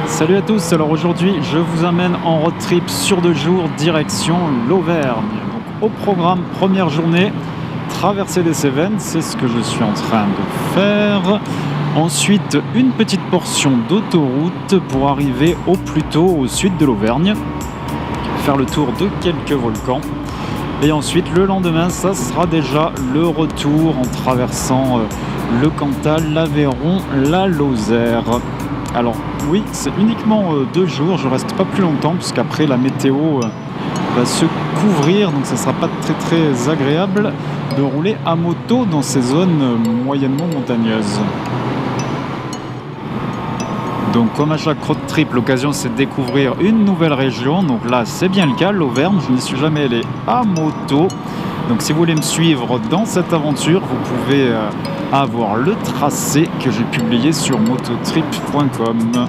Salut à tous, alors aujourd'hui je vous amène en road trip sur 2 jours direction l'Auvergne. Donc, au programme, première journée, traversée des Cévennes, c'est ce que je suis en train de faire. Ensuite une petite portion d'autoroute pour arriver au plus tôt au sud de l'Auvergne, faire le tour de quelques volcans. Et ensuite le lendemain ça sera déjà le retour en traversant le Cantal, l'Aveyron, la Lozère. Alors oui, c'est uniquement 2 jours, je reste pas plus longtemps puisqu'après la météo va se couvrir, donc ça sera pas très très agréable de rouler à moto dans ces zones moyennement montagneuses. Donc comme à chaque road trip, l'occasion c'est de découvrir une nouvelle région. Donc là c'est bien le cas, l'Auvergne, je n'y suis jamais allé à moto. Donc si vous voulez me suivre dans cette aventure, vous pouvez avoir le tracé que j'ai publié sur mototrip.com.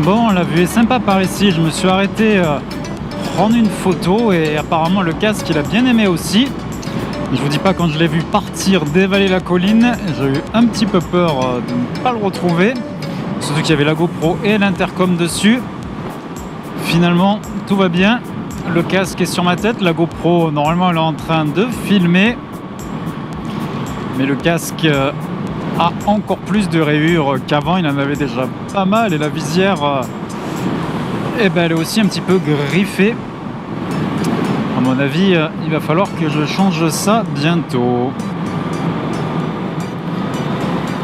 Bon, la vue est sympa par ici, je me suis arrêté prendre une photo et apparemment le casque il a bien aimé aussi. Je vous dis pas, quand je l'ai vu partir dévaler la colline, j'ai eu un petit peu peur de ne pas le retrouver, surtout qu'il y avait la GoPro et l'intercom dessus. Finalement tout va bien, le casque est sur ma tête, la GoPro normalement elle est en train de filmer, mais le casque a encore plus de rayures qu'avant, il en avait déjà pas mal et la visière elle est aussi un petit peu griffée. À mon avis, il va falloir que je change ça bientôt.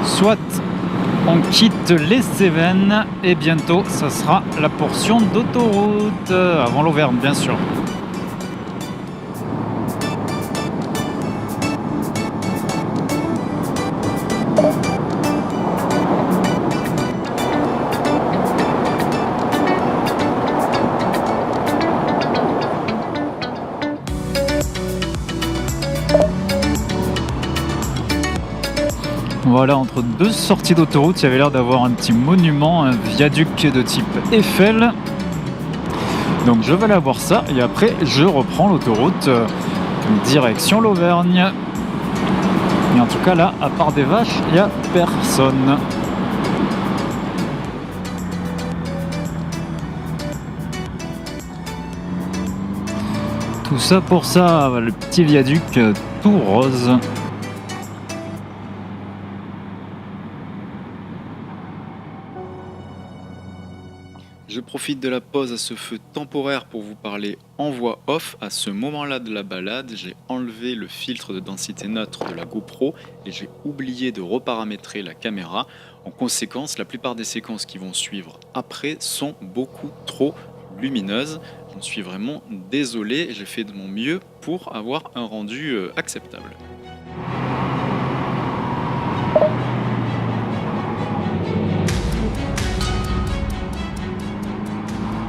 Soit on quitte les Cévennes et bientôt ça sera la portion d'autoroute, avant l'Auvergne bien sûr. Voilà, entre 2 sorties d'autoroute, il y avait l'air d'avoir un petit monument, un viaduc de type Eiffel. Donc je vais aller voir ça et après je reprends l'autoroute direction l'Auvergne. Et en tout cas là, à part des vaches, il n'y a personne. Tout ça pour ça, le petit viaduc tout rose. Je profite de la pause à ce feu temporaire pour vous parler en voix off. À ce moment-là de la balade, j'ai enlevé le filtre de densité neutre de la GoPro et j'ai oublié de reparamétrer la caméra. En conséquence, la plupart des séquences qui vont suivre après sont beaucoup trop lumineuses. J'en suis vraiment désolé, j'ai fait de mon mieux pour avoir un rendu acceptable.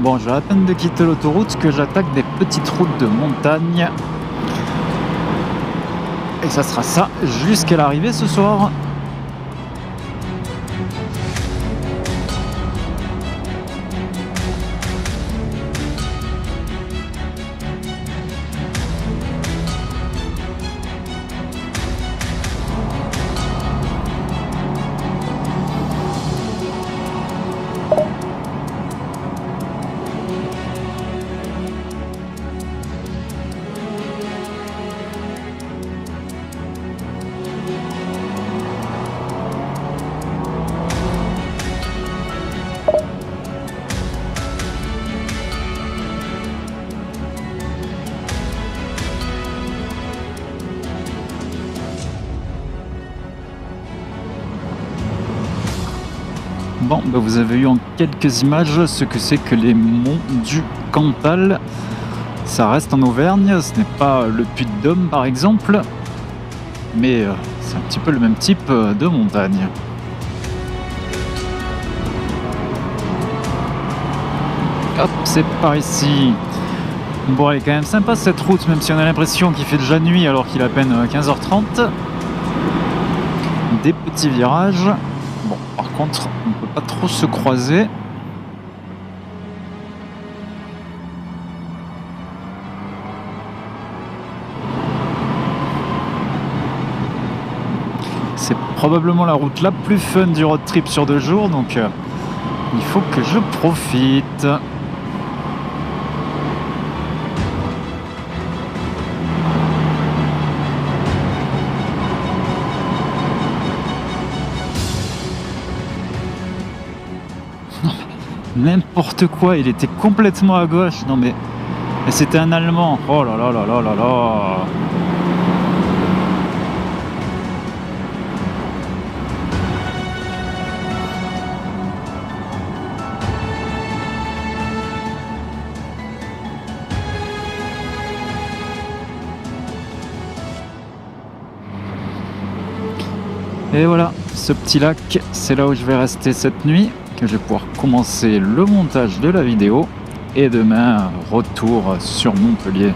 Bon, je vais à peine de quitter l'autoroute que j'attaque des petites routes de montagne. Et ça sera ça jusqu'à l'arrivée ce soir. Bon, bah vous avez eu en quelques images ce que c'est que les monts du Cantal. Ça reste en Auvergne, ce n'est pas le Puy-de-Dôme par exemple, mais c'est un petit peu le même type de montagne. Hop, c'est par ici. Bon, elle est quand même sympa cette route, même si on a l'impression qu'il fait déjà nuit alors qu'il est à peine 15h30. Des petits virages. Bon, par contre, on ne peut pas trop se croiser. C'est probablement la route la plus fun du road trip sur 2 jours, donc il faut que je profite. N'importe quoi, il était complètement à gauche. Non mais c'était un Allemand. Oh là là là là là là. Et voilà, ce petit lac, c'est là où je vais rester cette nuit, que je vais pouvoir commencer le montage de la vidéo. Et demain, retour sur Montpellier.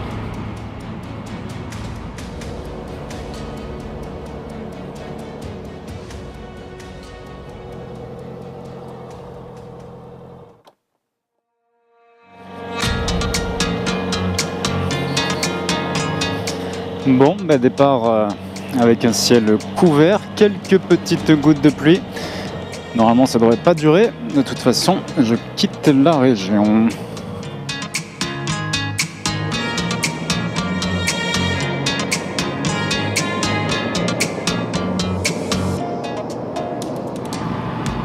Bon, départ avec un ciel couvert, quelques petites gouttes de pluie. Normalement, ça devrait pas durer. De toute façon, je quitte la région.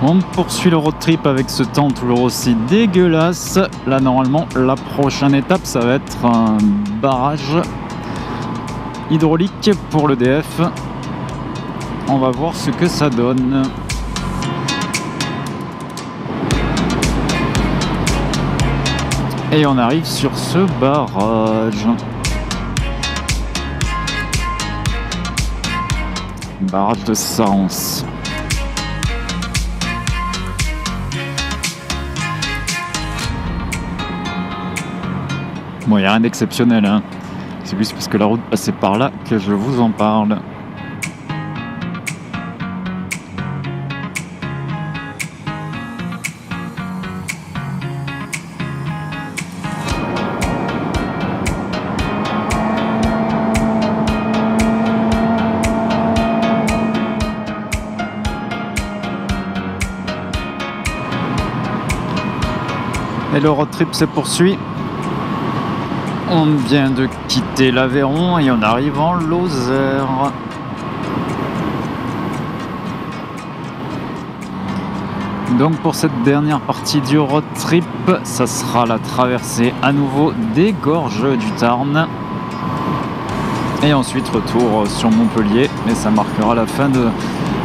On poursuit le road trip avec ce temps toujours aussi dégueulasse. Là, normalement, la prochaine étape, ça va être un barrage hydraulique pour l'EDF. On va voir ce que ça donne. Et on arrive sur ce barrage. Barrage de Sens. Bon, il n'y a rien d'exceptionnel, hein. C'est juste parce que la route passait par là que je vous en parle. Et le road trip se poursuit. On vient de quitter l'Aveyron et on arrive en Lozère. Donc pour cette dernière partie du road trip, ça sera la traversée à nouveau des gorges du Tarn. Et ensuite retour sur Montpellier. Et ça marquera la fin de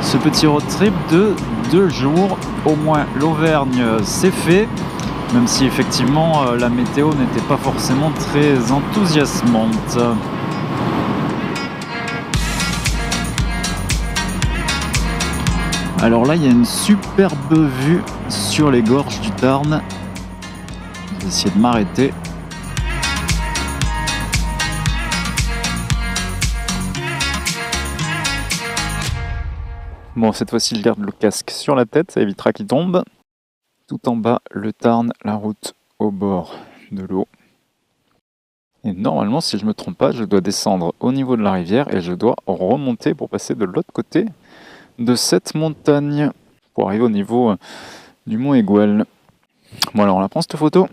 ce petit road trip de 2 jours. Au moins l'Auvergne c'est fait. Même si effectivement la météo n'était pas forcément très enthousiasmante. Alors là, il y a une superbe vue sur les gorges du Tarn. Je vais essayer de m'arrêter. Bon, cette fois-ci, je garde le casque sur la tête, ça évitera qu'il tombe. Tout en bas, le Tarn, la route au bord de l'eau. Et normalement, si je ne me trompe pas, je dois descendre au niveau de la rivière et je dois remonter pour passer de l'autre côté de cette montagne pour arriver au niveau du mont Aigouel. Bon alors, on la prend cette photo.